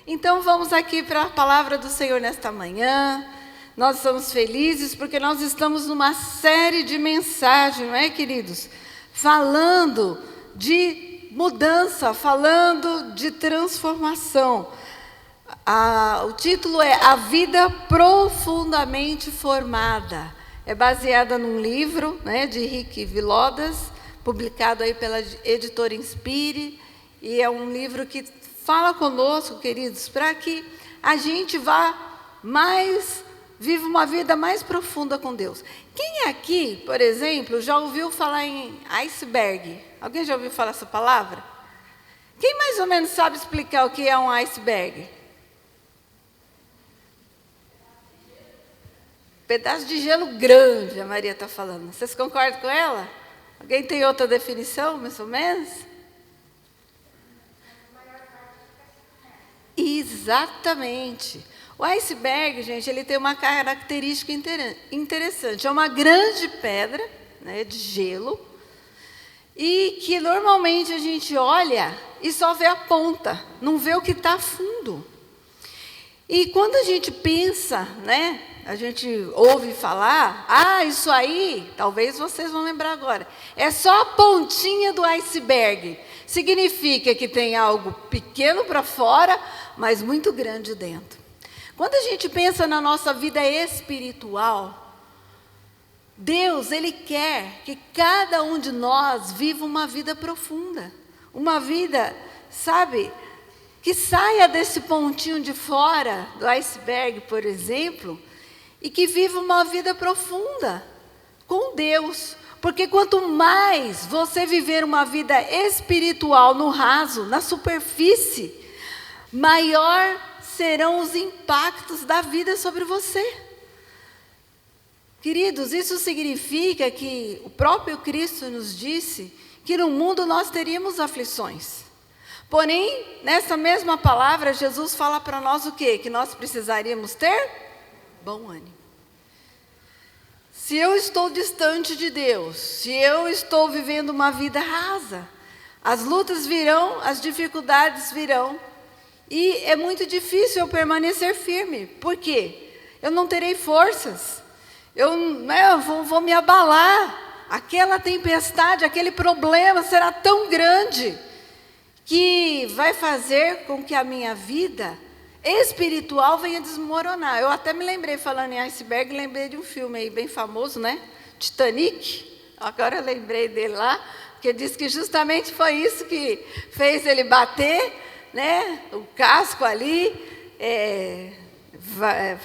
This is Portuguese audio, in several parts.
Então vamos aqui para a palavra do Senhor nesta manhã. Nós estamos felizes porque nós estamos numa série de mensagens, não é, queridos? Falando de mudança, falando de transformação. O título é A Vida Profundamente Formada. É baseada num livro, né, de Rick Vilodas, publicado aí pela editora Inspire. E é um livro que fala conosco, queridos, para que a gente viva uma vida mais profunda com Deus. Quem aqui, por exemplo, já ouviu falar em iceberg? Alguém já ouviu falar essa palavra? Quem mais ou menos sabe explicar o que é um iceberg? Pedaço de gelo grande, a Maria está falando. Vocês concordam com ela? Alguém tem outra definição, mais ou menos? Exatamente. O iceberg, gente, ele tem uma característica interessante. É uma grande pedra, né, de gelo, e que normalmente a gente olha e só vê a ponta, não vê o que está fundo. E quando a gente pensa, né, a gente ouve falar, isso aí, talvez vocês vão lembrar agora, é só a pontinha do iceberg. Significa que tem algo pequeno para fora, mas muito grande dentro. Quando a gente pensa na nossa vida espiritual, Deus, Ele quer que cada um de nós viva uma vida profunda. Uma vida, sabe, que saia desse pontinho de fora do iceberg, por exemplo, e que viva uma vida profunda com Deus. Porque quanto mais você viver uma vida espiritual no raso, na superfície, maior serão os impactos da vida sobre você. Queridos, isso significa que o próprio Cristo nos disse que no mundo nós teríamos aflições. Porém, nessa mesma palavra, Jesus fala para nós o quê? Que nós precisaríamos ter bom ânimo. Se eu estou distante de Deus, se eu estou vivendo uma vida rasa, as lutas virão, as dificuldades virão, e é muito difícil eu permanecer firme. Por quê? Eu não terei forças, eu vou me abalar, aquela tempestade, aquele problema será tão grande, que vai fazer com que a minha vida espiritual venha desmoronar. Eu até me lembrei, falando em iceberg, lembrei de um filme aí bem famoso, né? Titanic. Agora eu lembrei dele lá, que diz que justamente foi isso que fez ele bater, né? O casco ali,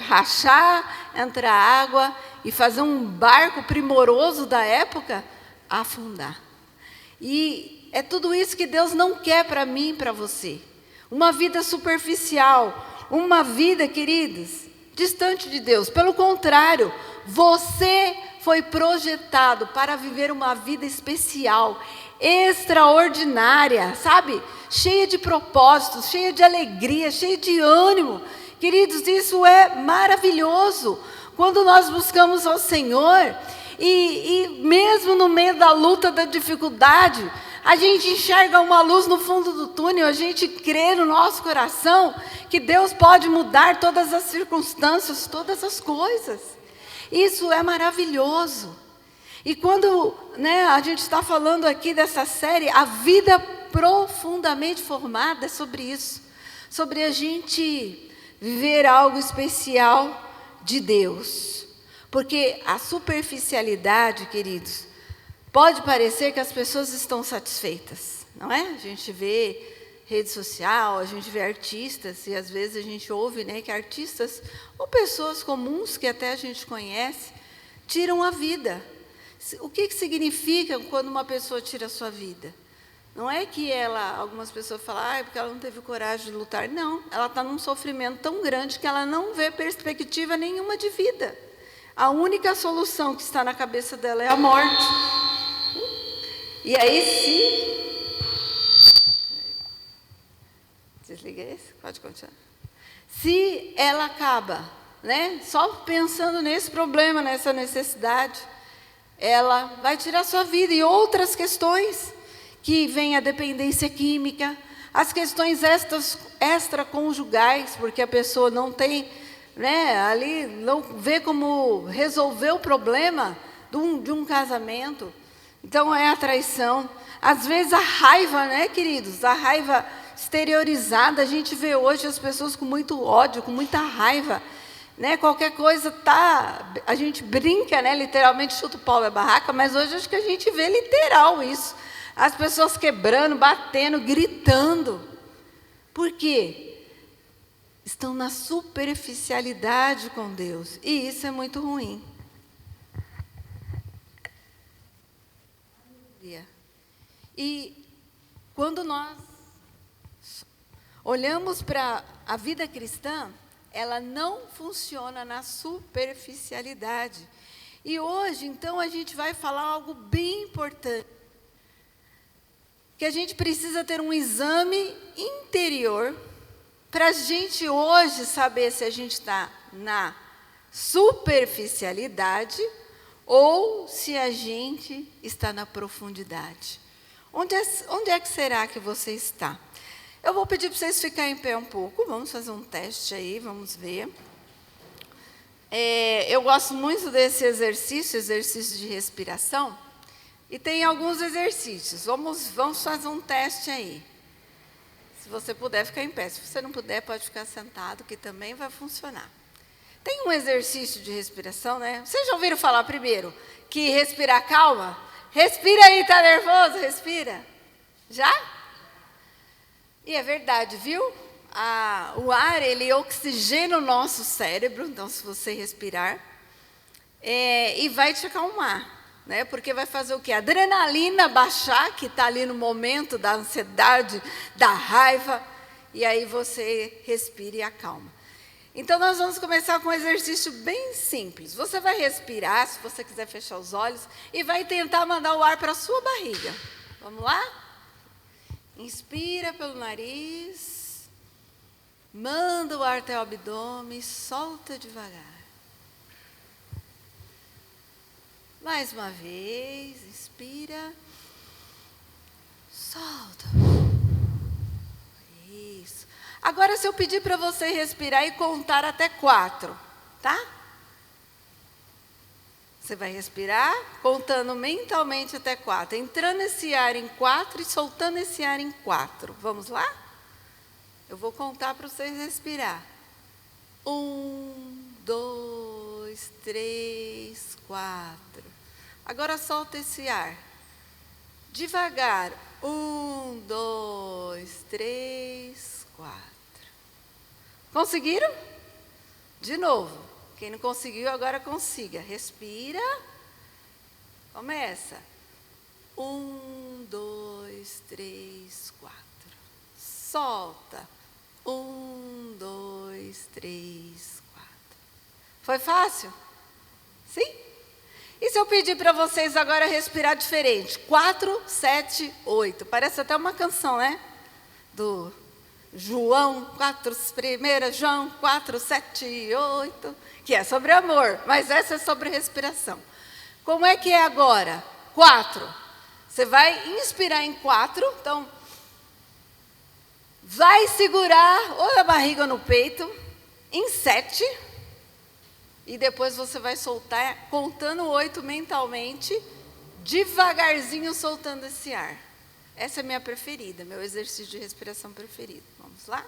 rachar, entrar água e fazer um barco primoroso da época afundar. E é tudo isso que Deus não quer para mim e para você. Uma vida superficial, uma vida, queridos, distante de Deus. Pelo contrário, você foi projetado para viver uma vida especial, extraordinária, sabe? Cheia de propósitos, cheia de alegria, cheia de ânimo. Queridos, isso é maravilhoso. Quando nós buscamos ao Senhor, e mesmo no meio da luta, da dificuldade, a gente enxerga uma luz no fundo do túnel, a gente crê no nosso coração que Deus pode mudar todas as circunstâncias, todas as coisas. Isso é maravilhoso. E quando, né, a gente está falando aqui dessa série, a vida profundamente formada, é sobre isso. Sobre a gente viver algo especial de Deus. Porque a superficialidade, queridos, pode parecer que as pessoas estão satisfeitas, não é? A gente vê rede social, a gente vê artistas, e às vezes a gente ouve, né, que artistas, ou pessoas comuns que até a gente conhece, tiram a vida. O que significa quando uma pessoa tira a sua vida? Não é que algumas pessoas falam, porque ela não teve coragem de lutar. Não, ela está num sofrimento tão grande que ela não vê perspectiva nenhuma de vida. A única solução que está na cabeça dela é a morte. E aí, desliga esse? Pode continuar. Se ela acaba, né, só pensando nesse problema, nessa necessidade, ela vai tirar sua vida. E outras questões, que vem a dependência química, as questões extraconjugais, porque a pessoa não tem, né, ali, não vê como resolver o problema de um casamento. Então, é a traição. Às vezes, a raiva, né, queridos? A raiva exteriorizada. A gente vê hoje as pessoas com muito ódio, com muita raiva. Né? Qualquer coisa a gente brinca, né? Literalmente chuta o pau da barraca, mas hoje acho que a gente vê literal isso. As pessoas quebrando, batendo, gritando. Por quê? Estão na superficialidade com Deus. E isso é muito ruim. E quando nós olhamos para a vida cristã, ela não funciona na superficialidade. E hoje, então, a gente vai falar algo bem importante. Que a gente precisa ter um exame interior para a gente hoje saber se a gente está na superficialidade ou se a gente está na profundidade. Onde é que será que você está? Eu vou pedir para vocês ficarem em pé um pouco. Vamos fazer um teste aí, vamos ver. Eu gosto muito desse exercício de respiração. E tem alguns exercícios. Vamos fazer um teste aí. Se você puder ficar em pé. Se você não puder, pode ficar sentado, que também vai funcionar. Tem um exercício de respiração, né? Vocês já ouviram falar primeiro que respirar calma? Respira aí, tá nervoso? Respira. Já? E é verdade, viu? O ar, ele oxigena o nosso cérebro, então se você respirar, e vai te acalmar, né? Porque vai fazer o quê? A adrenalina baixar, que está ali no momento da ansiedade, da raiva, e aí você respira e acalma. Então, nós vamos começar com um exercício bem simples. Você vai respirar, se você quiser fechar os olhos, e vai tentar mandar o ar para a sua barriga. Vamos lá? Inspira pelo nariz, manda o ar até o abdômen, solta devagar. Mais uma vez, inspira, solta. Isso. Agora, se eu pedir para você respirar e contar até 4, tá? Você vai respirar, contando mentalmente até 4. Entrando esse ar em 4 e soltando esse ar em 4. Vamos lá? Eu vou contar para vocês respirar. 1, 2, 3, 4. Agora solta esse ar. Devagar. 1, 2, 3, 4. Conseguiram? De novo. Quem não conseguiu, agora consiga. Respira. Começa. 1, 2, 3, 4. Solta. 1, 2, 3, 4. Foi fácil? Sim? E se eu pedir para vocês agora respirar diferente? 4, 7, 8. Parece até uma canção, né? Do João 4, 1 João 4, 7, 8, que é sobre amor, mas essa é sobre respiração. Como é que é agora? 4. Você vai inspirar em 4, então, vai segurar ou na barriga ou no peito, em 7, e depois você vai soltar, contando 8 mentalmente, devagarzinho soltando esse ar. Essa é a minha preferida, meu exercício de respiração preferido. Vamos lá?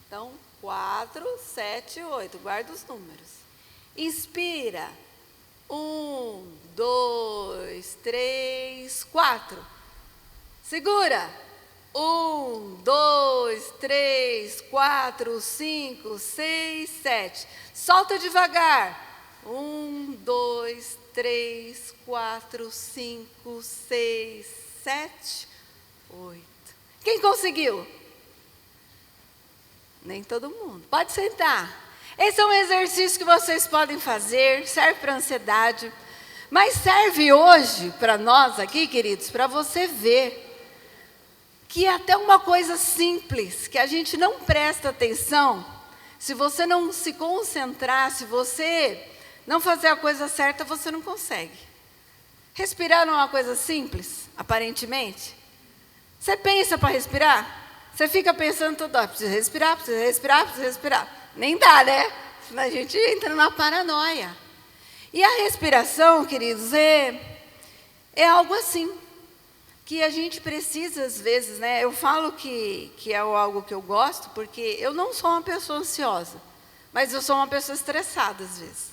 Então, 4, 7, 8. Guarda os números. Inspira. 1, 2, 3, 4. Segura. 1, 2, 3, 4, 5, 6, 7. Solta devagar. 1, 2, 3, 4, 5, 6, 7, 8. Quem conseguiu? Nem todo mundo. Pode sentar. Esse é um exercício que vocês podem fazer, serve para ansiedade, mas serve hoje para nós aqui, queridos, para você ver que é até uma coisa simples, que a gente não presta atenção, se você não se concentrar, se você não fazer a coisa certa, você não consegue. Respirar não é uma coisa simples, aparentemente? Você pensa para respirar? Você fica pensando toda hora, preciso respirar, preciso respirar, preciso respirar. Nem dá, né? Senão a gente entra na paranoia. E a respiração, queridos, é algo assim, que a gente precisa às vezes, né? Eu falo que é algo que eu gosto, porque eu não sou uma pessoa ansiosa, mas eu sou uma pessoa estressada às vezes.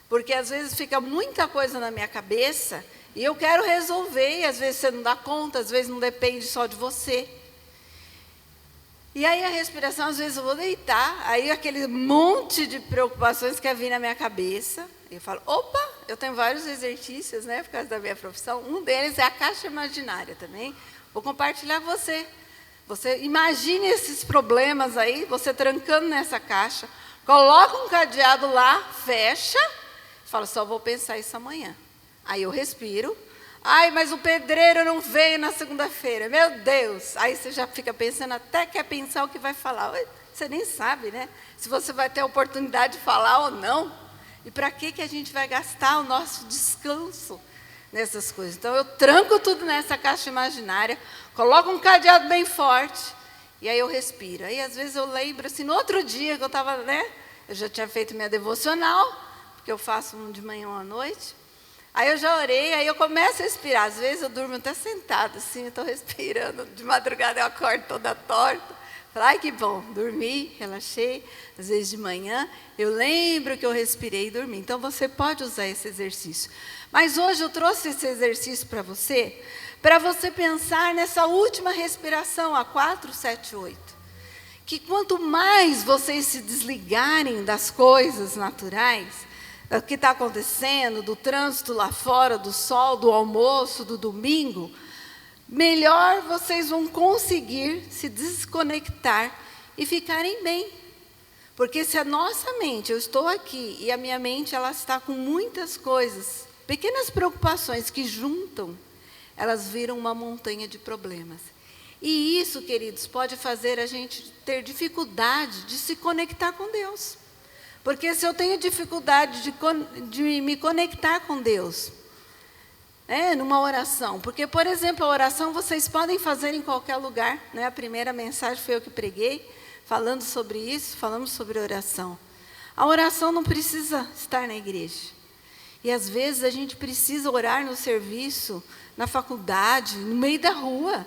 Porque às vezes fica muita coisa na minha cabeça e eu quero resolver, e às vezes você não dá conta, às vezes não depende só de você. E aí a respiração, às vezes eu vou deitar, aí aquele monte de preocupações que vir na minha cabeça, eu falo, opa, eu tenho vários exercícios, né, por causa da minha profissão, um deles é a caixa imaginária também, vou compartilhar com você. Você imagine esses problemas aí, você trancando nessa caixa, coloca um cadeado lá, fecha, fala, só vou pensar isso amanhã. Aí eu respiro. Ai, mas o pedreiro não veio na segunda-feira. Meu Deus. Aí você já fica pensando, até quer pensar o que vai falar. Você nem sabe, né? Se você vai ter a oportunidade de falar ou não. E para que a gente vai gastar o nosso descanso nessas coisas? Então, eu tranco tudo nessa caixa imaginária, coloco um cadeado bem forte, e aí eu respiro. Aí, às vezes, eu lembro, assim, no outro dia que eu estava, né? Eu já tinha feito minha devocional, porque eu faço um de manhã ou à noite. Aí eu já orei, aí eu começo a respirar. Às vezes eu durmo até sentada, assim, eu estou respirando. De madrugada eu acordo toda torta. Falo, ai, que bom, dormi, relaxei. Às vezes de manhã eu lembro que eu respirei e dormi. Então você pode usar esse exercício. Mas hoje eu trouxe esse exercício para você pensar nessa última respiração, a 4, 7, 8. Que quanto mais vocês se desligarem das coisas naturais, o que está acontecendo, do trânsito lá fora, do sol, do almoço, do domingo, melhor vocês vão conseguir se desconectar e ficarem bem. Porque se a nossa mente, eu estou aqui, e a minha mente ela está com muitas coisas, pequenas preocupações que juntam, elas viram uma montanha de problemas. E isso, queridos, pode fazer a gente ter dificuldade de se conectar com Deus. Porque se eu tenho dificuldade de me conectar com Deus, numa oração, porque, por exemplo, a oração vocês podem fazer em qualquer lugar, né? A primeira mensagem foi eu que preguei, falando sobre isso, falamos sobre oração. A oração não precisa estar na igreja. E às vezes a gente precisa orar no serviço, na faculdade, no meio da rua.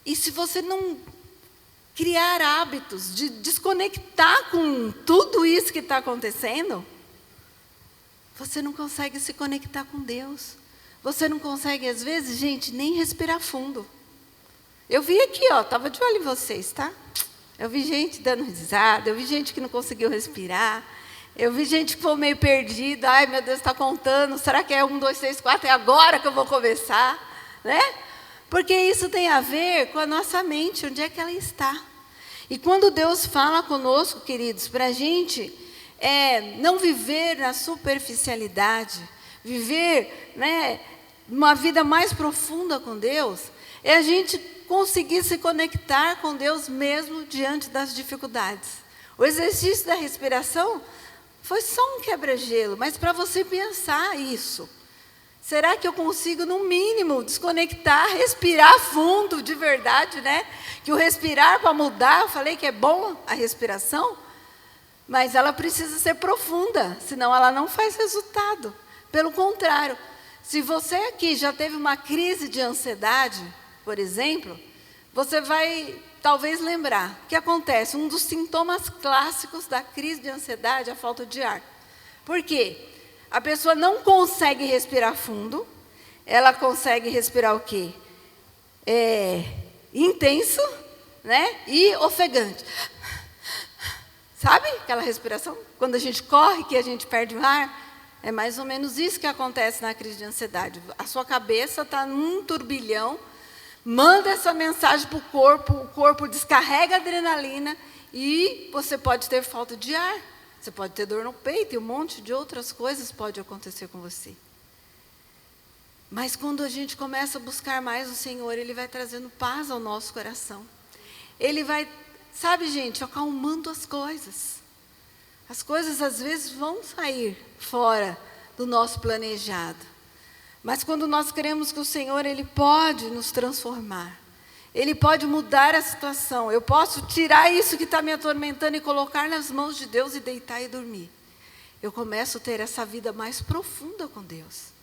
E se você não criar hábitos de desconectar com tudo isso que está acontecendo, você não consegue se conectar com Deus. Você não consegue, às vezes, gente, nem respirar fundo. Eu vi aqui, estava de olho em vocês, tá? Eu vi gente dando risada, eu vi gente que não conseguiu respirar, eu vi gente que foi meio perdida, ai meu Deus, está contando, será que é 1, 2, 3, 4, é agora que eu vou começar? Né? Porque isso tem a ver com a nossa mente, onde é que ela está. E quando Deus fala conosco, queridos, para a gente não viver na superficialidade, viver, né, uma vida mais profunda com Deus, é a gente conseguir se conectar com Deus mesmo diante das dificuldades. O exercício da respiração foi só um quebra-gelo, mas para você pensar isso. Será que eu consigo, no mínimo, desconectar, respirar fundo, de verdade, né? Que o respirar para mudar, eu falei que é bom a respiração, mas ela precisa ser profunda, senão ela não faz resultado. Pelo contrário, se você aqui já teve uma crise de ansiedade, por exemplo, você vai talvez lembrar o que acontece. Um dos sintomas clássicos da crise de ansiedade é a falta de ar. Por quê? A pessoa não consegue respirar fundo, ela consegue respirar o quê? Intenso, né? E ofegante. Sabe aquela respiração? Quando a gente corre, que a gente perde o ar, é mais ou menos isso que acontece na crise de ansiedade. A sua cabeça está num turbilhão, manda essa mensagem para o corpo descarrega a adrenalina e você pode ter falta de ar. Você pode ter dor no peito e um monte de outras coisas pode acontecer com você. Mas quando a gente começa a buscar mais o Senhor, Ele vai trazendo paz ao nosso coração. Ele vai, sabe, gente, acalmando as coisas. As coisas às vezes vão sair fora do nosso planejado. Mas quando nós cremos que o Senhor, Ele pode nos transformar. Ele pode mudar a situação. Eu posso tirar isso que está me atormentando e colocar nas mãos de Deus e deitar e dormir. Eu começo a ter essa vida mais profunda com Deus.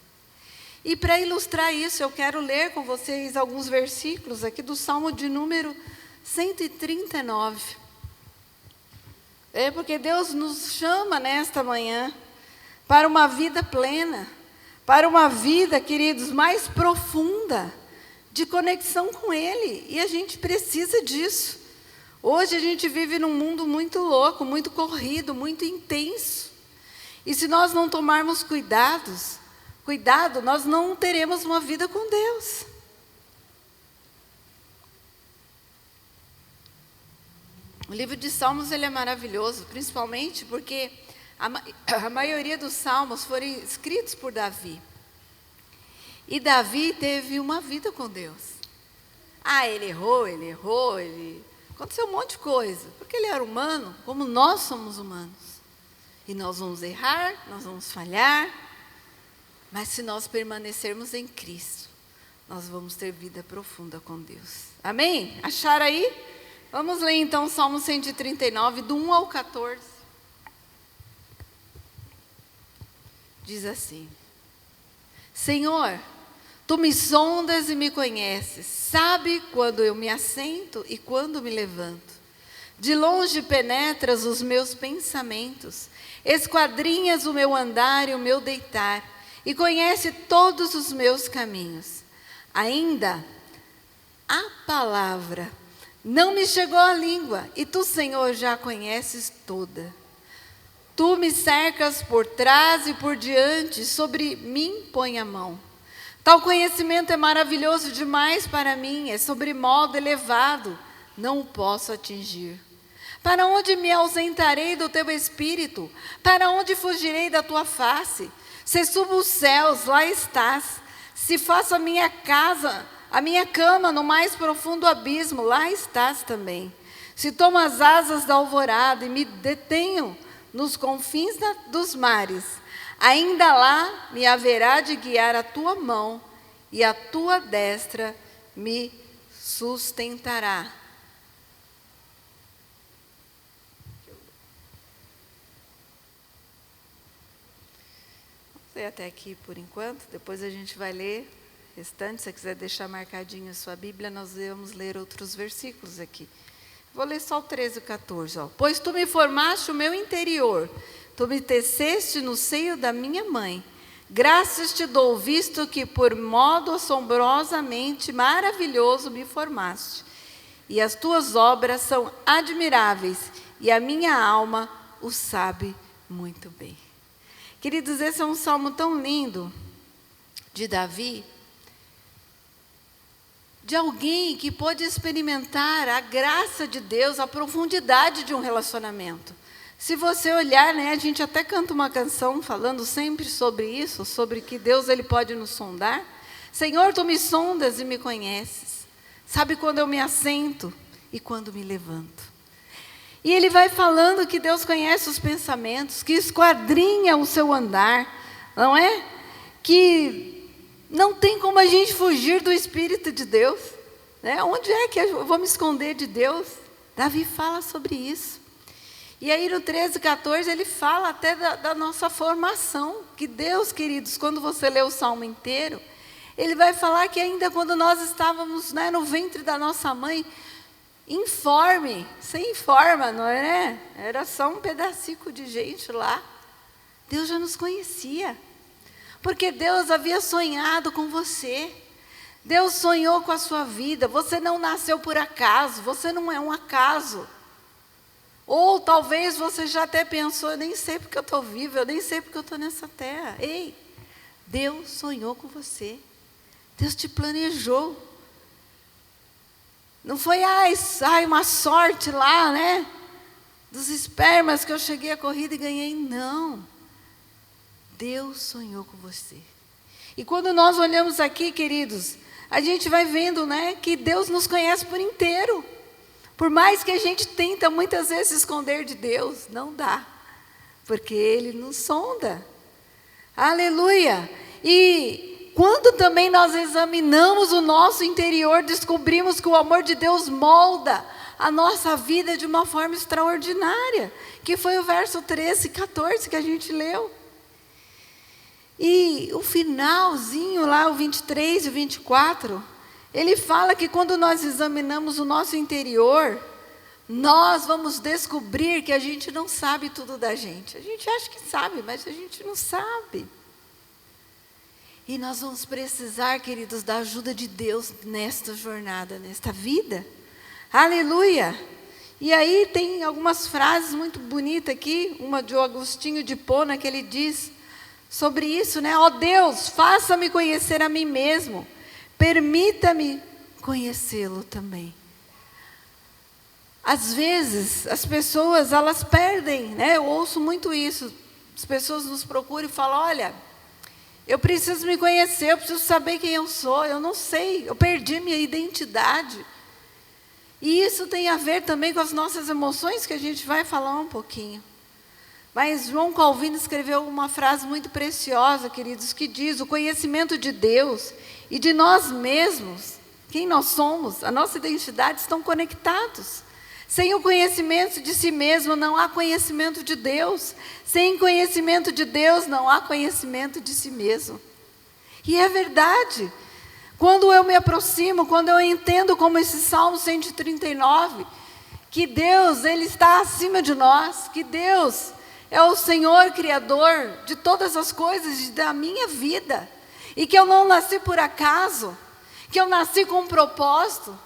E para ilustrar isso, eu quero ler com vocês alguns versículos aqui do Salmo de número 139. Porque Deus nos chama nesta manhã para uma vida plena, para uma vida, queridos, mais profunda, de conexão com Ele. E a gente precisa disso. Hoje a gente vive num mundo muito louco, muito corrido, muito intenso. E se nós não tomarmos cuidado, nós não teremos uma vida com Deus. O livro de Salmos ele é maravilhoso, principalmente porque a maioria dos salmos foram escritos por Davi. E Davi teve uma vida com Deus. Ele errou, aconteceu um monte de coisa, porque ele era humano, como nós somos humanos. E nós vamos errar, nós vamos falhar, mas se nós permanecermos em Cristo, nós vamos ter vida profunda com Deus. Amém? Acharam aí? Vamos ler então o Salmo 139, do 1 ao 14. Diz assim: Senhor, Tu me sondas e me conheces, sabe quando eu me assento e quando me levanto. De longe penetras os meus pensamentos, esquadrinhas o meu andar e o meu deitar, e conhece todos os meus caminhos. Ainda a palavra não me chegou à língua, e Tu, Senhor, já a conheces toda. Tu me cercas por trás e por diante, sobre mim põe a mão. Tal conhecimento é maravilhoso demais para mim, é sobremodo elevado, não o posso atingir. Para onde me ausentarei do Teu Espírito? Para onde fugirei da Tua face? Se subo os céus, lá estás. Se faço a minha cama no mais profundo abismo, lá estás também. Se tomo as asas da alvorada e me detenho nos confins dos mares, ainda lá me haverá de guiar a Tua mão e a Tua destra me sustentará. Vamos ler até aqui por enquanto, depois a gente vai ler o restante. Se você quiser deixar marcadinho a sua Bíblia, nós vamos ler outros versículos aqui. Vou ler só o 13 e 14. Pois Tu me formaste o meu interior, Tu me teceste no seio da minha mãe. Graças Te dou, visto que por modo assombrosamente maravilhoso me formaste. E as Tuas obras são admiráveis, e a minha alma o sabe muito bem. Queridos, esse é um salmo tão lindo de Davi, de alguém que pôde experimentar a graça de Deus, a profundidade de um relacionamento. Se você olhar, a gente até canta uma canção falando sempre sobre isso, sobre que Deus ele pode nos sondar. Senhor, Tu me sondas e me conheces. Sabe quando eu me assento e quando me levanto. E ele vai falando que Deus conhece os pensamentos, que esquadrinha o seu andar, não é? Que não tem como a gente fugir do Espírito de Deus, né? Onde é que eu vou me esconder de Deus? Davi fala sobre isso. E aí no 13, 14, ele fala até da nossa formação, que Deus, queridos, quando você lê o Salmo inteiro, ele vai falar que ainda quando nós estávamos no ventre da nossa mãe, informe, sem forma, não é? Era só um pedacinho de gente lá. Deus já nos conhecia, porque Deus havia sonhado com você. Deus sonhou com a sua vida. Você não nasceu por acaso, você não é um acaso. Ou talvez você já até pensou, eu nem sei porque eu estou vivo, eu nem sei porque eu estou nessa terra. Ei, Deus sonhou com você. Deus te planejou. Não foi, uma sorte lá, dos espermas que eu cheguei à corrida e ganhei. Não. Deus sonhou com você. E quando nós olhamos aqui, queridos, a gente vai vendo, que Deus nos conhece por inteiro. Por mais que a gente tenta muitas vezes se esconder de Deus, não dá. Porque Ele nos sonda. Aleluia. E quando também nós examinamos o nosso interior, descobrimos que o amor de Deus molda a nossa vida de uma forma extraordinária, que foi o verso 13 e 14 que a gente leu. E o finalzinho lá, o 23 e o 24, ele fala que quando nós examinamos o nosso interior, nós vamos descobrir que a gente não sabe tudo da gente. A gente acha que sabe, mas a gente não sabe. E nós vamos precisar, queridos, da ajuda de Deus nesta jornada, nesta vida. Aleluia! E aí tem algumas frases muito bonitas aqui, uma de Agostinho de Hipona, que ele diz sobre isso, né? Ó Deus, faça-me conhecer a mim mesmo, permita-me conhecê-lo também. Às vezes, as pessoas, elas perdem, né? Eu ouço muito isso. As pessoas nos procuram e falam, olha, eu preciso me conhecer, eu preciso saber quem eu sou, eu não sei, eu perdi minha identidade. E isso tem a ver também com as nossas emoções, que a gente vai falar um pouquinho. Mas João Calvino escreveu uma frase muito preciosa, queridos, que diz, o conhecimento de Deus e de nós mesmos, quem nós somos, a nossa identidade, estão conectados. Sem o conhecimento de si mesmo, não há conhecimento de Deus. Sem conhecimento de Deus, não há conhecimento de si mesmo. E é verdade. Quando eu me aproximo, quando eu entendo como esse Salmo 139, que Deus, Ele está acima de nós, que Deus é o Senhor Criador de todas as coisas da minha vida, e que eu não nasci por acaso, que eu nasci com um propósito,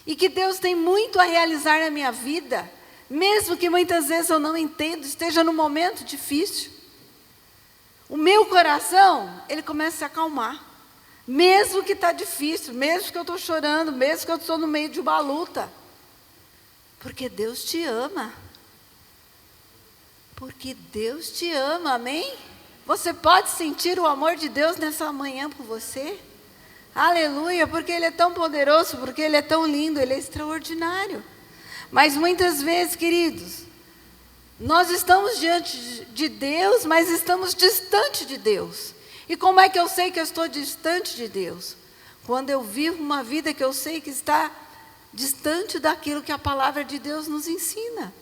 e que Deus tem muito a realizar na minha vida, mesmo que muitas vezes eu não entenda, esteja num momento difícil. O meu coração, ele começa a se acalmar. Mesmo que está difícil, mesmo que eu estou chorando, mesmo que eu estou no meio de uma luta. Porque Deus te ama. Porque Deus te ama, amém? Você pode sentir o amor de Deus nessa manhã por você? Aleluia, porque Ele é tão poderoso, porque Ele é tão lindo, Ele é extraordinário. Mas muitas vezes, queridos, nós estamos diante de Deus, mas estamos distante de Deus. E como é que eu sei que eu estou distante de Deus? Quando eu vivo uma vida que eu sei que está distante daquilo que a palavra de Deus nos ensina.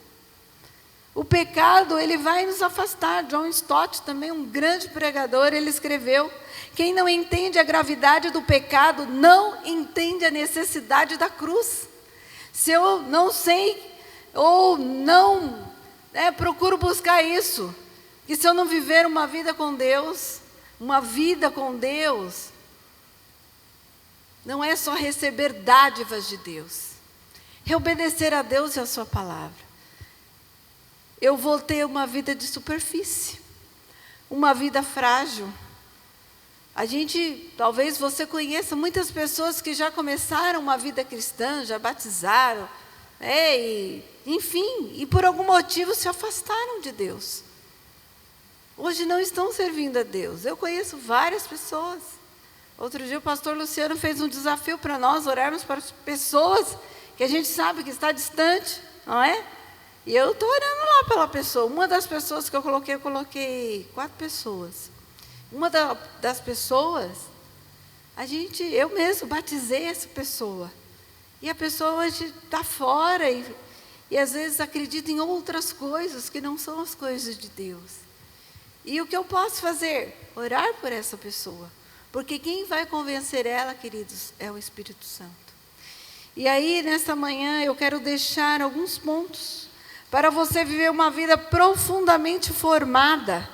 O pecado, ele vai nos afastar. John Stott, também um grande pregador, ele escreveu, quem não entende a gravidade do pecado, não entende a necessidade da cruz. Se eu não sei, ou não procuro buscar isso, que se eu não viver uma vida com Deus, não é só receber dádivas de Deus, é obedecer a Deus e a sua palavra. Eu vou ter uma vida de superfície, uma vida frágil. Talvez você conheça muitas pessoas que já começaram uma vida cristã, já batizaram, enfim, e por algum motivo se afastaram de Deus. Hoje não estão servindo a Deus. Eu conheço várias pessoas. Outro dia o pastor Luciano fez um desafio para nós, orarmos para as pessoas que a gente sabe que está distante, não é? E eu estou orando lá pela pessoa. Uma das pessoas que eu coloquei 4 pessoas. Uma das pessoas, eu mesmo batizei essa pessoa. E a pessoa hoje está fora e às vezes acredita em outras coisas que não são as coisas de Deus. E o que eu posso fazer? Orar por essa pessoa. Porque quem vai convencer ela, queridos, é o Espírito Santo. E aí, nesta manhã, eu quero deixar alguns pontos para você viver uma vida profundamente formada,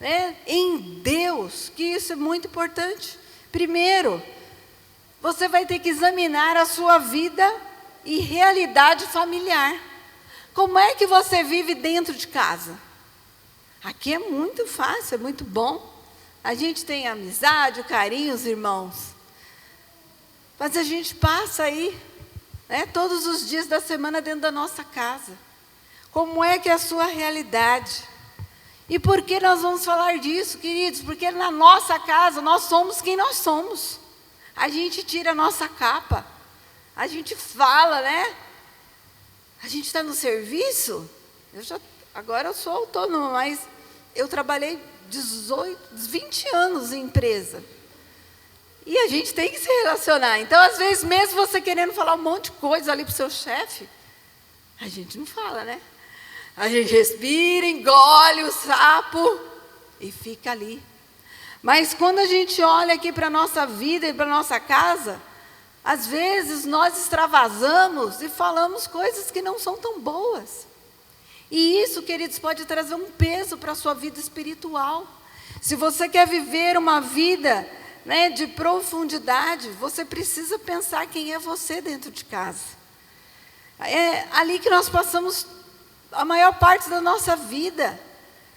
né, em Deus, que isso é muito importante. Primeiro, você vai ter que examinar a sua vida e realidade familiar. Como é que você vive dentro de casa? Aqui é muito fácil, é muito bom. A gente tem amizade, carinho, os irmãos. Mas a gente passa aí, todos os dias da semana dentro da nossa casa. Como é que é a sua realidade? E por que nós vamos falar disso, queridos? Porque na nossa casa nós somos quem nós somos. A gente tira a nossa capa. A gente fala, né? A gente está no serviço. Agora eu sou autônoma, mas eu trabalhei 20 anos em empresa. E a gente tem que se relacionar. Então, às vezes, mesmo você querendo falar um monte de coisa ali para o seu chefe, a gente não fala, né? A gente respira, engole o sapo e fica ali. Mas quando a gente olha aqui para a nossa vida e para a nossa casa, às vezes nós extravasamos e falamos coisas que não são tão boas. E isso, queridos, pode trazer um peso para a sua vida espiritual. Se você quer viver uma vida, né, de profundidade, você precisa pensar quem é você dentro de casa. É ali que nós passamos a maior parte da nossa vida.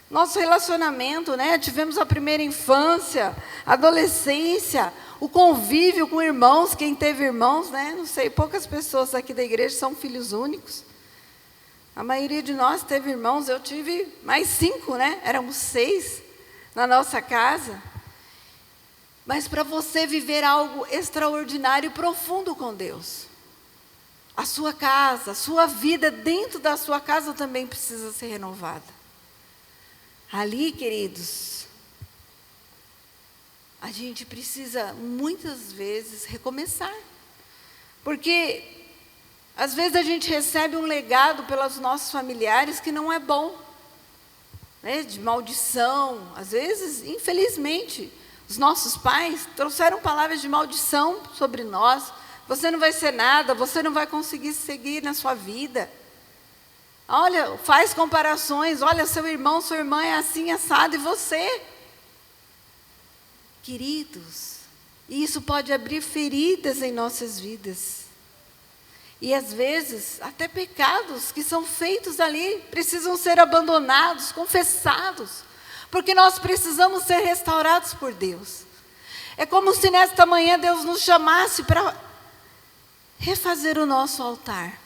Nosso relacionamento, né? Tivemos a primeira infância, adolescência, o convívio com irmãos, quem teve irmãos, né? Não sei, poucas pessoas aqui da igreja são filhos únicos. A maioria de nós teve irmãos, eu tive mais 5, né? Éramos 6 na nossa casa. Mas para você viver algo extraordinário e profundo com Deus, a sua casa, a sua vida dentro da sua casa também precisa ser renovada. Ali, queridos, a gente precisa muitas vezes recomeçar. Porque às vezes a gente recebe um legado pelos nossos familiares que não é bom, né? De maldição. Às vezes, infelizmente, os nossos pais trouxeram palavras de maldição sobre nós. Você não vai ser nada, você não vai conseguir seguir na sua vida. Olha, faz comparações, olha, seu irmão, sua irmã é assim, assado, e você? Queridos, isso pode abrir feridas em nossas vidas. E às vezes, até pecados que são feitos ali, precisam ser abandonados, confessados, porque nós precisamos ser restaurados por Deus. É como se nesta manhã Deus nos chamasse para refazer o nosso altar.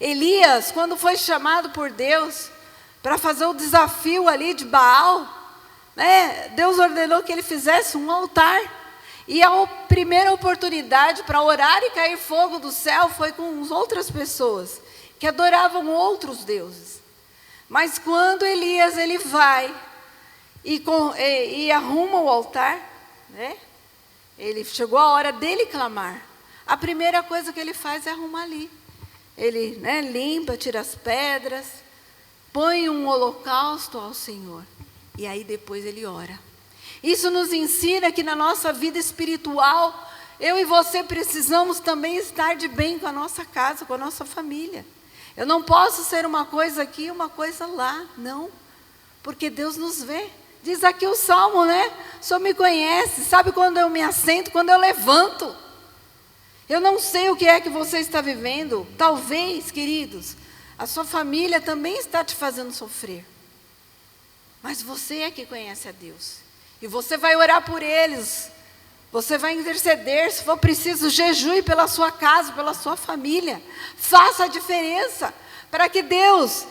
Elias, quando foi chamado por Deus para fazer o desafio ali de Baal, né, Deus ordenou que ele fizesse um altar. E a primeira oportunidade para orar e cair fogo do céu foi com as outras pessoas que adoravam outros deuses. Mas quando Elias ele vai e arruma o altar, né, ele chegou a hora dele clamar. A primeira coisa que ele faz é arrumar ali. Ele, né, limpa, tira as pedras, põe um holocausto ao Senhor. E aí depois ele ora. Isso nos ensina que na nossa vida espiritual, eu e você precisamos também estar de bem com a nossa casa, com a nossa família. Eu não posso ser uma coisa aqui e uma coisa lá, não. Porque Deus nos vê. Diz aqui o Salmo, né? O Senhor me conhece, sabe quando eu me assento, quando eu levanto. Eu não sei o que é que você está vivendo. Talvez, queridos, a sua família também está te fazendo sofrer. Mas você é que conhece a Deus. E você vai orar por eles. Você vai interceder, se for preciso, jejue pela sua casa, pela sua família. Faça a diferença para que Deus,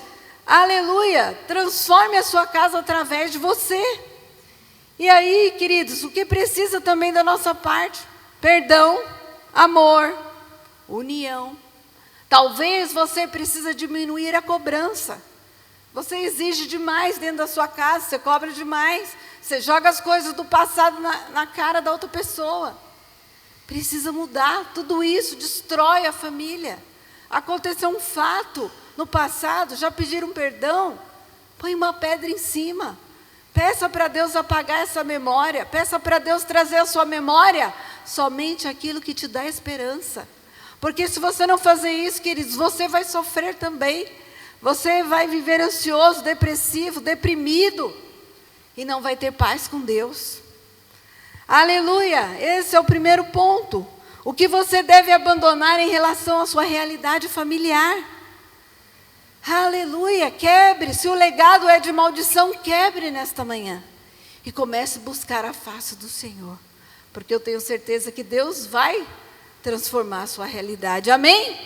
aleluia, transforme a sua casa através de você. E aí, queridos, o que precisa também da nossa parte? Perdão, amor, união. Talvez você precise diminuir a cobrança. Você exige demais dentro da sua casa, você cobra demais. Você joga as coisas do passado na cara da outra pessoa. Precisa mudar. Tudo isso destrói a família. Aconteceu um fato no passado, já pediram perdão? Põe uma pedra em cima. Peça para Deus apagar essa memória. Peça para Deus trazer à sua memória somente aquilo que te dá esperança. Porque se você não fazer isso, queridos, você vai sofrer também. Você vai viver ansioso, depressivo, deprimido. E não vai ter paz com Deus. Aleluia! Esse é o primeiro ponto. O que você deve abandonar em relação à sua realidade familiar. Aleluia! Quebre. Se o legado é de maldição, quebre nesta manhã. E comece a buscar a face do Senhor. Porque eu tenho certeza que Deus vai transformar a sua realidade. Amém?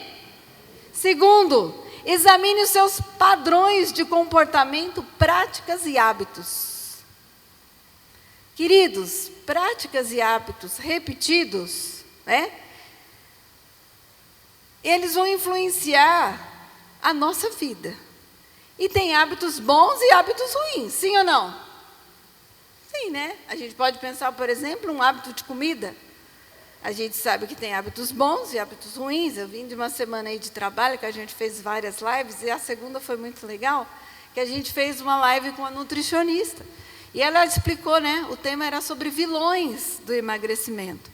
Segundo, examine os seus padrões de comportamento, práticas e hábitos. Queridos, práticas e hábitos repetidos, né? Eles vão influenciar a nossa vida. E tem hábitos bons e hábitos ruins, sim ou não? Sim, né? A gente pode pensar, por exemplo, um hábito de comida. A gente sabe que tem hábitos bons e hábitos ruins. Eu vim de uma semana aí de trabalho, que a gente fez várias lives, e a segunda foi muito legal, que a gente fez uma live com uma nutricionista. E ela explicou, né? O tema era sobre vilões do emagrecimento.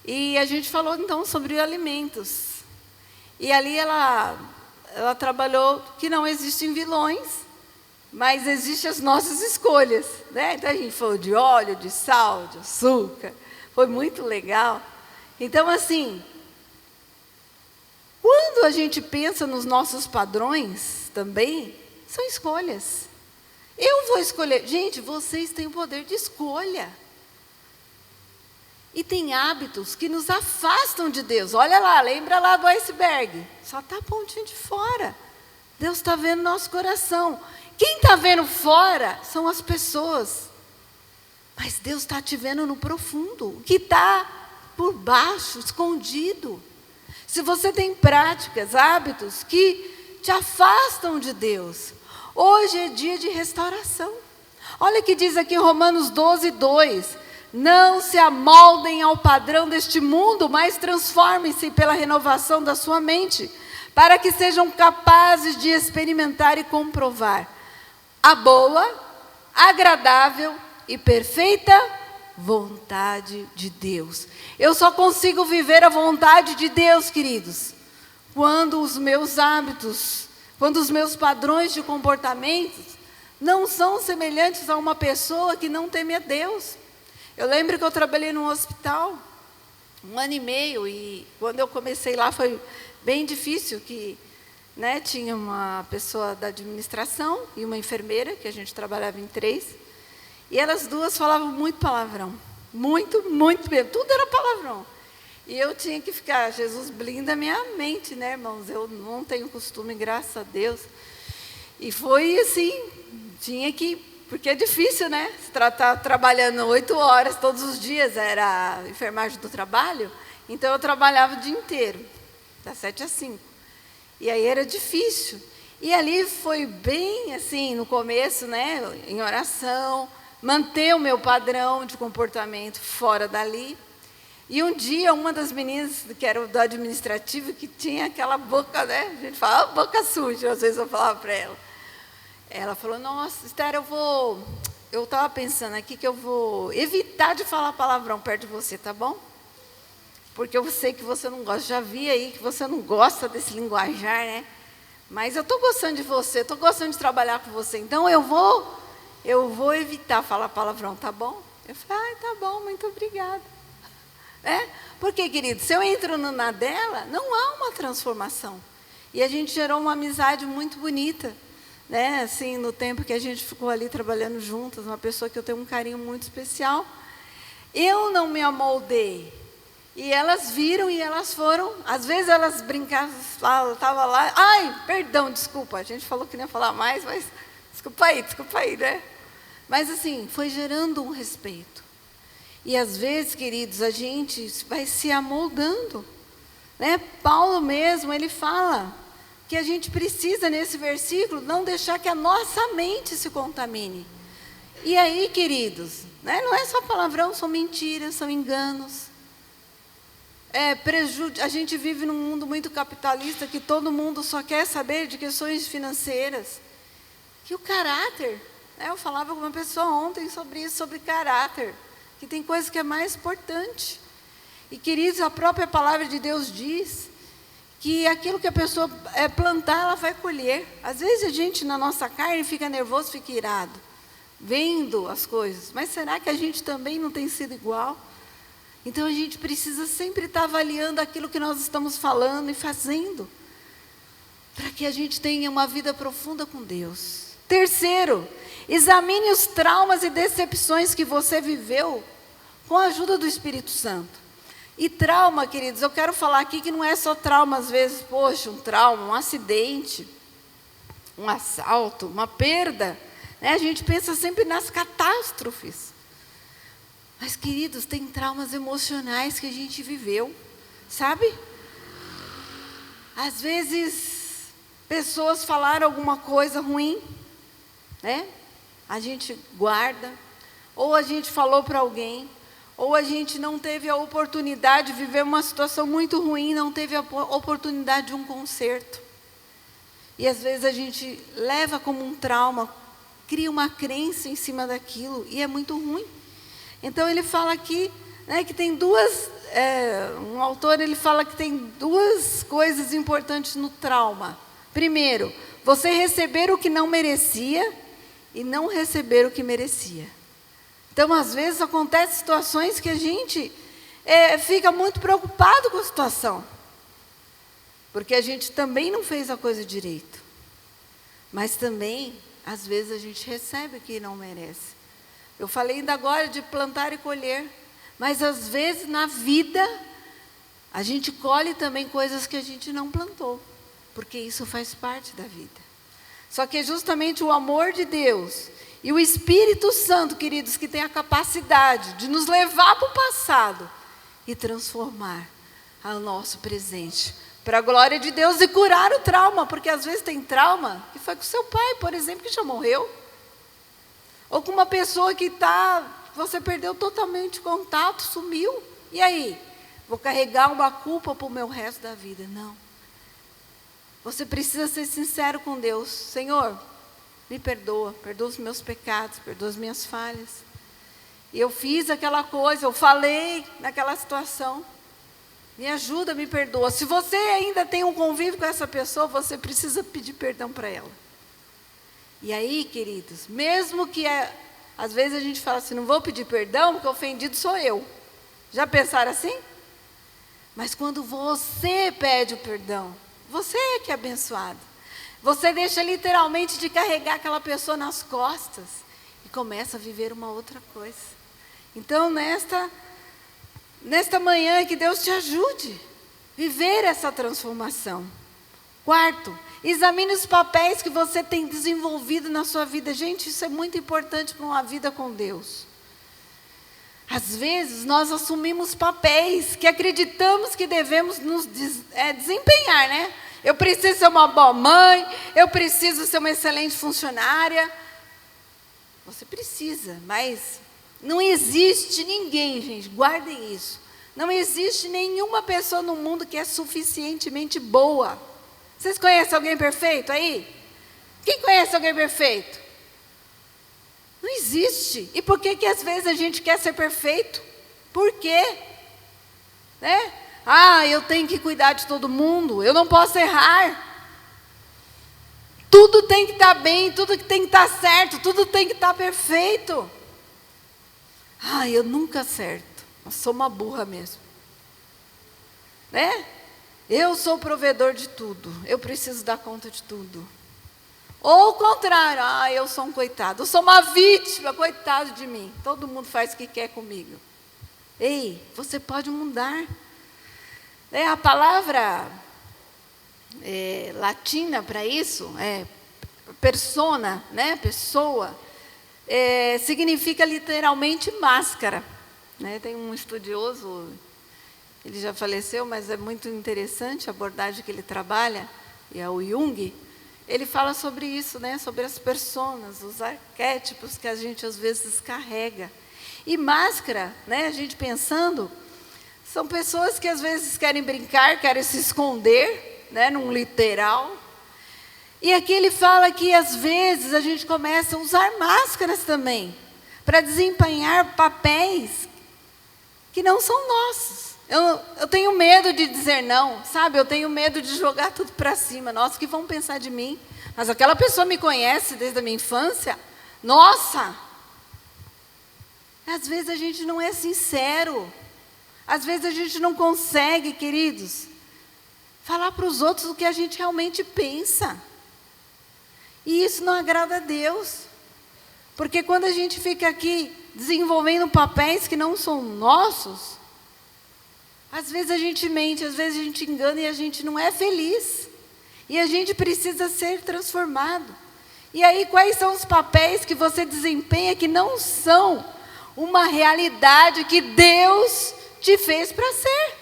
E a gente falou, então, sobre alimentos. E ali ela trabalhou que não existem vilões, mas existem as nossas escolhas, né? Então, a gente falou de óleo, de sal, de açúcar. Foi muito legal. Então, assim, quando a gente pensa nos nossos padrões também, são escolhas. Eu vou escolher. Gente, vocês têm o poder de escolha. E tem hábitos que nos afastam de Deus. Olha lá, lembra lá do iceberg. Só está a pontinha de fora. Deus está vendo nosso coração. Quem está vendo fora são as pessoas. Mas Deus está te vendo no profundo. O que está por baixo, escondido. Se você tem práticas, hábitos que te afastam de Deus. Hoje é dia de restauração. Olha o que diz aqui em Romanos 12, 2. Não se amoldem ao padrão deste mundo, mas transformem-se pela renovação da sua mente, para que sejam capazes de experimentar e comprovar a boa, agradável e perfeita vontade de Deus. Eu só consigo viver a vontade de Deus, queridos, quando os meus hábitos, quando os meus padrões de comportamento não são semelhantes a uma pessoa que não teme a Deus. Eu lembro que eu trabalhei num hospital 1 ano e meio, e quando eu comecei lá foi bem difícil, que, né, tinha uma pessoa da administração e uma enfermeira, que a gente trabalhava em 3, e elas duas falavam muito palavrão, muito mesmo, tudo era palavrão. E eu tinha que ficar, Jesus blinda a minha mente, né, irmãos? Eu não tenho costume, graças a Deus. E foi assim, tinha que... Porque é difícil, né? Se trabalhando 8 horas todos os dias, era a enfermagem do trabalho. Então, eu trabalhava o dia inteiro, das 7 às 5. E aí era difícil. E ali foi bem, assim, no começo, né? Em oração, manter o meu padrão de comportamento fora dali. E um dia, uma das meninas, que era do administrativo, que tinha aquela boca, né? A gente fala, boca suja, às vezes eu falava para ela. Ela falou, nossa, Esther, eu estava pensando aqui que eu vou evitar de falar palavrão perto de você, tá bom? Porque eu sei que você não gosta, já vi aí que você não gosta desse linguajar, né? Mas eu estou gostando de você, estou gostando de trabalhar com você, então eu vou evitar falar palavrão, tá bom? Eu falei, tá bom, muito obrigada. Porque, querido, se eu entro na dela, não há uma transformação. E a gente gerou uma amizade muito bonita. Né, assim, no tempo que a gente ficou ali trabalhando juntas, uma pessoa que eu tenho um carinho muito especial. Eu não me amoldei. E elas viram e elas foram, às vezes elas brincavam, estava lá, ai, perdão, desculpa, a gente falou que não ia falar mais, mas desculpa aí, né? Mas assim, foi gerando um respeito. E às vezes, queridos, a gente vai se amoldando. Né? Paulo mesmo, ele fala que a gente precisa, nesse versículo, não deixar que a nossa mente se contamine. E aí, queridos, né, não é só palavrão, são mentiras, são enganos. A gente vive num mundo muito capitalista, que todo mundo só quer saber de questões financeiras. Que o caráter, né, eu falava com uma pessoa ontem sobre isso, sobre caráter, que tem coisa que é mais importante. E, queridos, a própria palavra de Deus diz que aquilo que a pessoa plantar, ela vai colher. Às vezes a gente, na nossa carne, fica nervoso, fica irado, vendo as coisas. Mas será que a gente também não tem sido igual? Então, a gente precisa sempre estar avaliando aquilo que nós estamos falando e fazendo, para que a gente tenha uma vida profunda com Deus. Terceiro, examine os traumas e decepções que você viveu com a ajuda do Espírito Santo. E trauma, queridos, eu quero falar aqui que não é só trauma, às vezes, poxa, um trauma, um acidente, um assalto, uma perda. Né? A gente pensa sempre nas catástrofes. Mas, queridos, tem traumas emocionais que a gente viveu, sabe? Às vezes, pessoas falaram alguma coisa ruim, né? A gente guarda, ou a gente falou para alguém, ou a gente não teve a oportunidade de viver uma situação muito ruim, não teve a oportunidade de um conserto. E às vezes a gente leva como um trauma, cria uma crença em cima daquilo, e é muito ruim. Então ele fala aqui, né, que tem um autor ele fala que tem duas coisas importantes no trauma. Primeiro, você receber o que não merecia e não receber o que merecia. Então, às vezes, acontecem situações que a gente fica muito preocupado com a situação. Porque a gente também não fez a coisa direito. Mas também, às vezes, a gente recebe o que não merece. Eu falei ainda agora de plantar e colher. Mas, às vezes, na vida, a gente colhe também coisas que a gente não plantou. Porque isso faz parte da vida. Só que é justamente o amor de Deus e o Espírito Santo, queridos, que tem a capacidade de nos levar para o passado e transformar o nosso presente para a glória de Deus e curar o trauma, porque às vezes tem trauma que foi com seu pai, por exemplo, que já morreu, ou com uma pessoa que você perdeu totalmente o contato, sumiu, e aí? Vou carregar uma culpa para o meu resto da vida? Não. Você precisa ser sincero com Deus. Senhor, me perdoa os meus pecados, perdoa as minhas falhas. E eu fiz aquela coisa, eu falei naquela situação. Me ajuda, me perdoa. Se você ainda tem um convívio com essa pessoa, você precisa pedir perdão para ela. E aí, queridos, mesmo que às vezes a gente fala assim, não vou pedir perdão, porque ofendido sou eu. Já pensaram assim? Mas quando você pede o perdão, você é que é abençoado. Você deixa literalmente de carregar aquela pessoa nas costas e começa a viver uma outra coisa. Então, nesta manhã, que Deus te ajude a viver essa transformação. Quarto, examine os papéis que você tem desenvolvido na sua vida. Gente, isso é muito importante para uma vida com Deus. Às vezes, nós assumimos papéis que acreditamos que devemos nos desempenhar, né? Eu preciso ser uma boa mãe, eu preciso ser uma excelente funcionária. Você precisa, mas não existe ninguém, gente, guardem isso. Não existe nenhuma pessoa no mundo que é suficientemente boa. Vocês conhecem alguém perfeito aí? Quem conhece alguém perfeito? Não existe. E por que às vezes a gente quer ser perfeito? Por quê? Né? Eu tenho que cuidar de todo mundo, eu não posso errar. Tudo tem que estar bem, tudo tem que estar certo, tudo tem que estar perfeito. Eu nunca acerto, eu sou uma burra mesmo. Né? Eu sou o provedor de tudo, eu preciso dar conta de tudo. Ou o contrário, eu sou um coitado, eu sou uma vítima, coitado de mim. Todo mundo faz o que quer comigo. Ei, você pode mudar. A palavra latina para isso é persona, né? Pessoa, significa literalmente máscara. Né? Tem um estudioso, ele já faleceu, mas é muito interessante a abordagem que ele trabalha, e é o Jung. Ele fala sobre isso, né? Sobre as personas, os arquétipos que a gente às vezes carrega. E máscara, né? A gente pensando, são pessoas que às vezes querem brincar, querem se esconder, né? Num literal. E aqui ele fala que às vezes a gente começa a usar máscaras também, para desempenhar papéis que não são nossos. Eu tenho medo de dizer não, sabe? Eu tenho medo de jogar tudo para cima. Nossa, o que vão pensar de mim? Mas aquela pessoa me conhece desde a minha infância. Nossa! Às vezes a gente não é sincero. Às vezes a gente não consegue, queridos, falar para os outros o que a gente realmente pensa. E isso não agrada a Deus. Porque quando a gente fica aqui desenvolvendo papéis que não são nossos, às vezes a gente mente, às vezes a gente engana e a gente não é feliz. E a gente precisa ser transformado. E aí, quais são os papéis que você desempenha que não são uma realidade que Deus te fez para ser?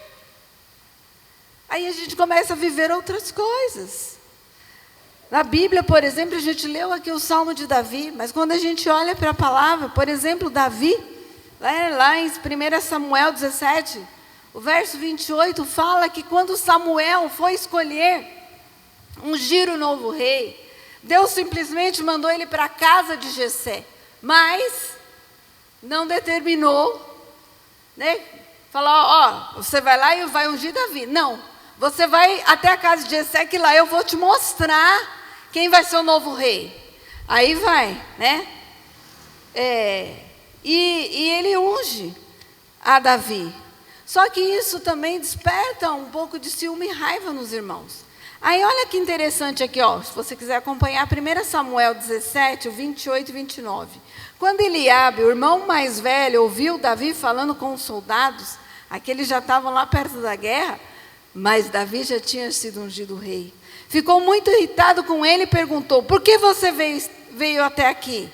Aí a gente começa a viver outras coisas. Na Bíblia, por exemplo, a gente leu aqui o Salmo de Davi, mas quando a gente olha para a palavra, por exemplo, Davi, Lá em 1 Samuel 17, o verso 28 fala que quando Samuel foi escolher, ungir o novo rei, Deus simplesmente mandou ele para a casa de Jessé, mas não determinou, né? Falou, ó, você vai lá e vai ungir Davi. Não, você vai até a casa de Jessé, que lá eu vou te mostrar quem vai ser o novo rei. Aí vai, né? E ele unge a Davi. Só que isso também desperta um pouco de ciúme e raiva nos irmãos. Aí olha que interessante aqui, ó, se você quiser acompanhar 1 Samuel 17, 28 e 29. Quando Eliabe, o irmão mais velho, ouviu Davi falando com os soldados, aqueles já estavam lá perto da guerra, mas Davi já tinha sido ungido rei. Ficou muito irritado com ele e perguntou, por que você veio até aqui?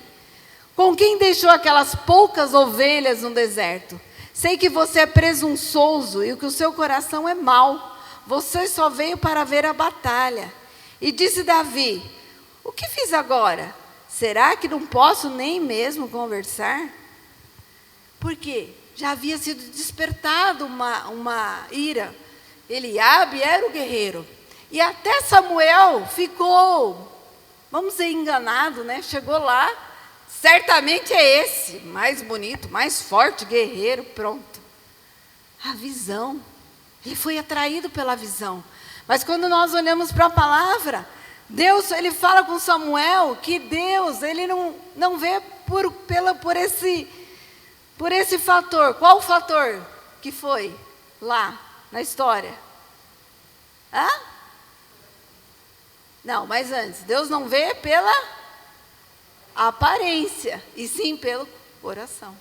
Com quem deixou aquelas poucas ovelhas no deserto? Sei que você é presunçoso e que o seu coração é mau. Você só veio para ver a batalha. E disse Davi, o que fiz agora? Será que não posso nem mesmo conversar? Porque já havia sido despertado uma ira. Eliabe era o guerreiro. E até Samuel ficou, vamos dizer, enganado, né? Chegou lá, certamente é esse, mais bonito, mais forte, guerreiro, pronto. A visão. Ele foi atraído pela visão. Mas quando nós olhamos para a palavra, Deus, ele fala com Samuel que Deus, ele não vê por esse fator. Qual o fator que foi lá na história? Hã? Não, mas antes, Deus não vê pela aparência, e sim pelo coração.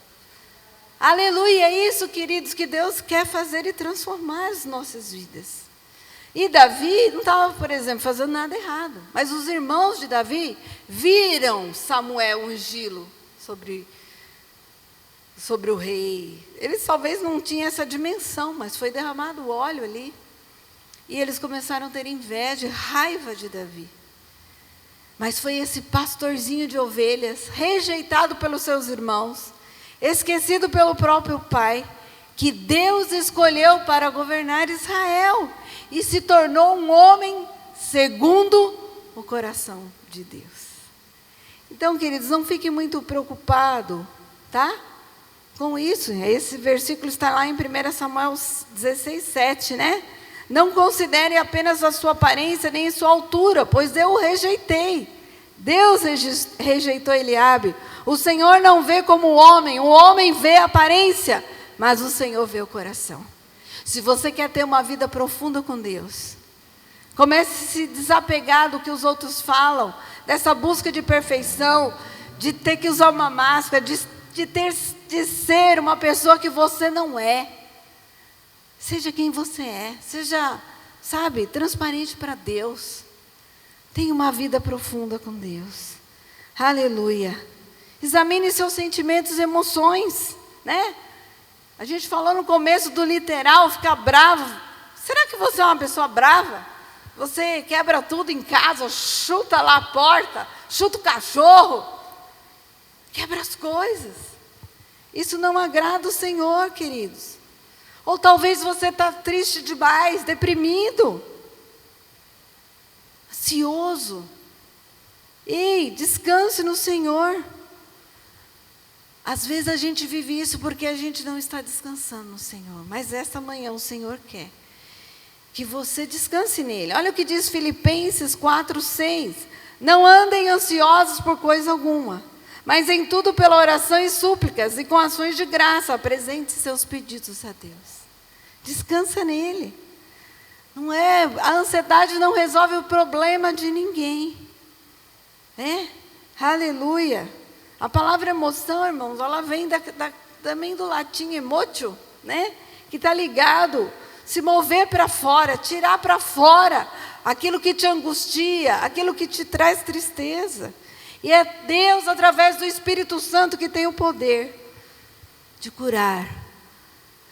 Aleluia, é isso, queridos, que Deus quer fazer e transformar as nossas vidas. E Davi não estava, por exemplo, fazendo nada errado. Mas os irmãos de Davi viram Samuel ungí-lo sobre o rei. Eles talvez não tinham essa dimensão, mas foi derramado óleo ali. E eles começaram a ter inveja e raiva de Davi. Mas foi esse pastorzinho de ovelhas, rejeitado pelos seus irmãos, esquecido pelo próprio pai, que Deus escolheu para governar Israel e se tornou um homem segundo o coração de Deus. Então, queridos, não fique muito preocupado, tá? Com isso. Esse versículo está lá em 1 Samuel 16, 7, né? Não considere apenas a sua aparência nem a sua altura, pois eu o rejeitei. Deus rejeitou Eliabe. O Senhor não vê como o homem vê a aparência, mas o Senhor vê o coração. Se você quer ter uma vida profunda com Deus, comece a se desapegar do que os outros falam, dessa busca de perfeição, de ter que usar uma máscara, de ser uma pessoa que você não é. Seja quem você é, seja, sabe, transparente para Deus. Tenha uma vida profunda com Deus. Aleluia. Examine seus sentimentos e emoções, né? A gente falou no começo do literal, ficar bravo. Será que você é uma pessoa brava? Você quebra tudo em casa, chuta lá a porta, chuta o cachorro, quebra as coisas. Isso não agrada o Senhor, queridos. Ou talvez você está triste demais, deprimido, ansioso. Ei, descanse no Senhor. Às vezes a gente vive isso porque a gente não está descansando no Senhor. Mas esta manhã o Senhor quer que você descanse nele. Olha o que diz Filipenses 4:6. Não andem ansiosos por coisa alguma, mas em tudo pela oração e súplicas e com ações de graça, apresente seus pedidos a Deus. Descansa nele. Não é, a ansiedade não resolve o problema de ninguém. Aleluia. A palavra emoção, irmãos, ela vem também do latim emotio, né? Que está ligado, se mover para fora, tirar para fora aquilo que te angustia, aquilo que te traz tristeza. E é Deus, através do Espírito Santo, que tem o poder de curar,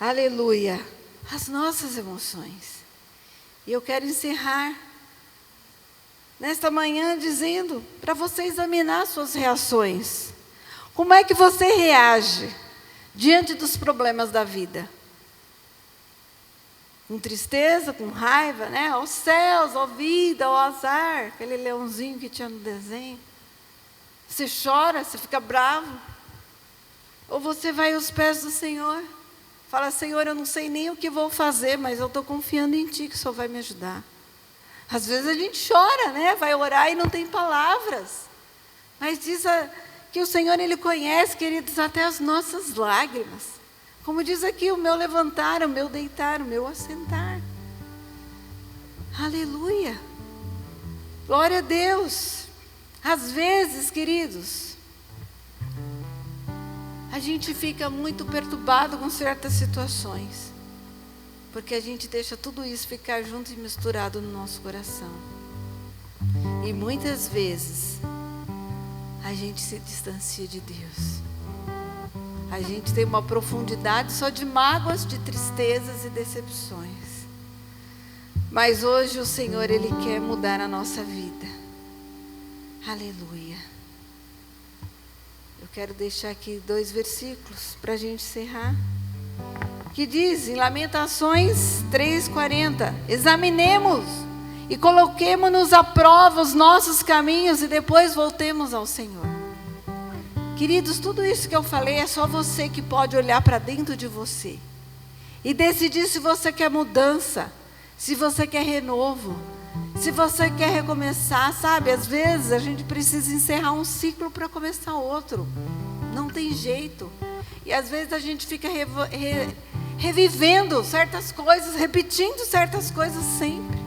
aleluia, as nossas emoções. E eu quero encerrar nesta manhã dizendo para você examinar suas reações. Como é que você reage diante dos problemas da vida. Com tristeza, com raiva, né? Ó céus, ó vida, ó azar, aquele leãozinho que tinha no desenho. Você chora, você fica bravo. Ou você vai aos pés do Senhor, fala: Senhor, eu não sei nem o que vou fazer, mas eu estou confiando em Ti que o Senhor vai me ajudar. Às vezes a gente chora, né? Vai orar e não tem palavras. Mas diz que o Senhor, Ele conhece, queridos, até as nossas lágrimas. Como diz aqui, o meu levantar, o meu deitar, o meu assentar. Aleluia. Glória a Deus. Às vezes, queridos, a gente fica muito perturbado com certas situações, porque a gente deixa tudo isso ficar junto e misturado no nosso coração. E muitas vezes a gente se distancia de Deus. A gente tem uma profundidade só de mágoas, de tristezas e decepções. Mas hoje o Senhor, Ele quer mudar a nossa vida. Aleluia. Eu quero deixar aqui 2 versículos para a gente encerrar. Que diz em Lamentações 3:40: examinemos e coloquemo-nos à prova os nossos caminhos e depois voltemos ao Senhor. Queridos, tudo isso que eu falei é só você que pode olhar para dentro de você e decidir se você quer mudança, se você quer renovo, se você quer recomeçar, sabe? Às vezes a gente precisa encerrar um ciclo para começar outro. Não tem jeito. E às vezes a gente fica revivendo certas coisas, repetindo certas coisas sempre.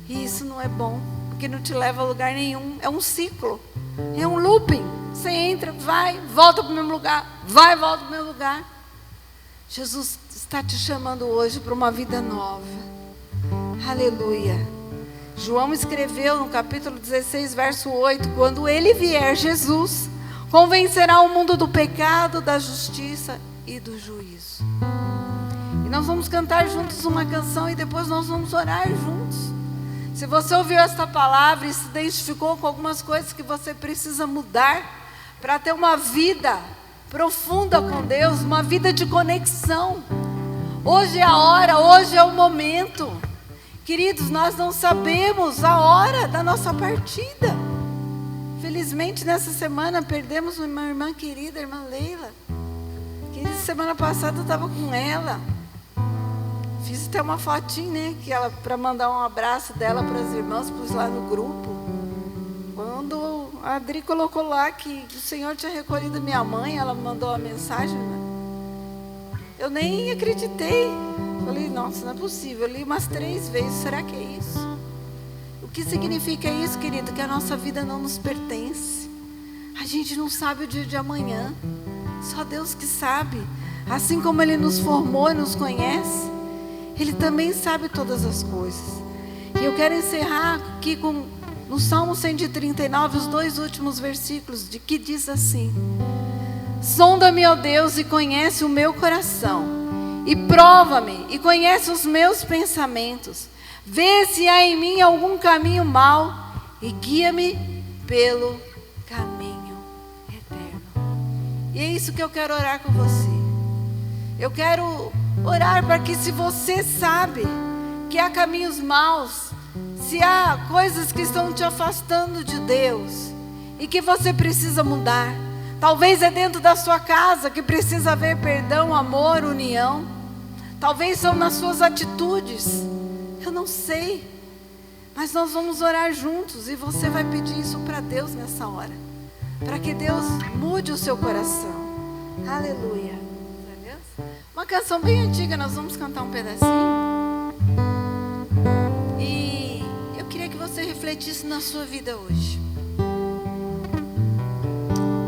E isso não é bom, porque não te leva a lugar nenhum. É um ciclo, é um looping. Você entra, vai, volta para o mesmo lugar, vai, volta para o mesmo lugar. Jesus está te chamando hoje para uma vida nova. Aleluia. João escreveu no capítulo 16, verso 8: quando Ele vier, Jesus convencerá o mundo do pecado, da justiça e do juízo. E nós vamos cantar juntos uma canção e depois nós vamos orar juntos. Se você ouviu esta palavra e se identificou com algumas coisas que você precisa mudar para ter uma vida profunda com Deus, uma vida de conexão, hoje é a hora, hoje é o momento. Queridos, nós não sabemos a hora da nossa partida. Felizmente nessa semana perdemos uma irmã querida, a irmã Leila. Querida, semana passada eu estava com ela. Fiz até uma fotinha, né? Que ela, para mandar um abraço dela para as irmãs, pus lá no grupo. Quando a Adri colocou lá que o Senhor tinha recolhido minha mãe, ela mandou uma mensagem, né? Eu nem acreditei. Falei: nossa, não é possível. Eu li umas 3 vezes. Será que é isso? O que significa isso, querido? Que a nossa vida não nos pertence. A gente não sabe o dia de amanhã. Só Deus que sabe. Assim como Ele nos formou e nos conhece, Ele também sabe todas as coisas. E eu quero encerrar aqui no Salmo 139, os 2 últimos versículos, de que diz assim: sonda-me, ó Deus, e conhece o meu coração, e prova-me, e conhece os meus pensamentos. Vê se há em mim algum caminho mau, e guia-me pelo caminho eterno. E é isso que eu quero orar com você. Eu quero orar para que, se você sabe que há caminhos maus, se há coisas que estão te afastando de Deus e que você precisa mudar, talvez é dentro da sua casa que precisa haver perdão, amor, união. Talvez são nas suas atitudes. Eu não sei. Mas nós vamos orar juntos e você vai pedir isso para Deus nessa hora, para que Deus mude o seu coração. Aleluia. Uma canção bem antiga, nós vamos cantar um pedacinho. E eu queria que você refletisse na sua vida hoje.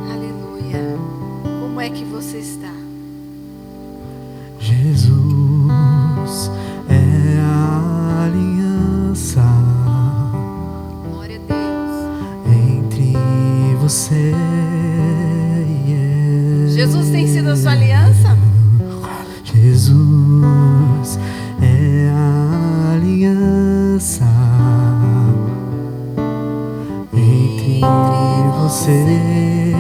Aleluia. Como é que você está? Jesus é a aliança. Glória a Deus. Entre você e eu. Jesus tem sido a sua aliança? Jesus é a aliança entre você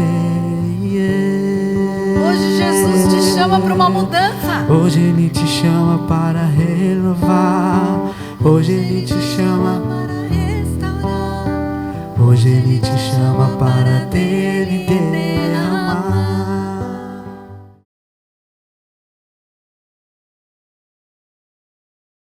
e eu. Hoje Jesus te chama para uma mudança. Hoje Ele te chama para renovar. Hoje Ele te chama para restaurar. Hoje Ele te chama para ter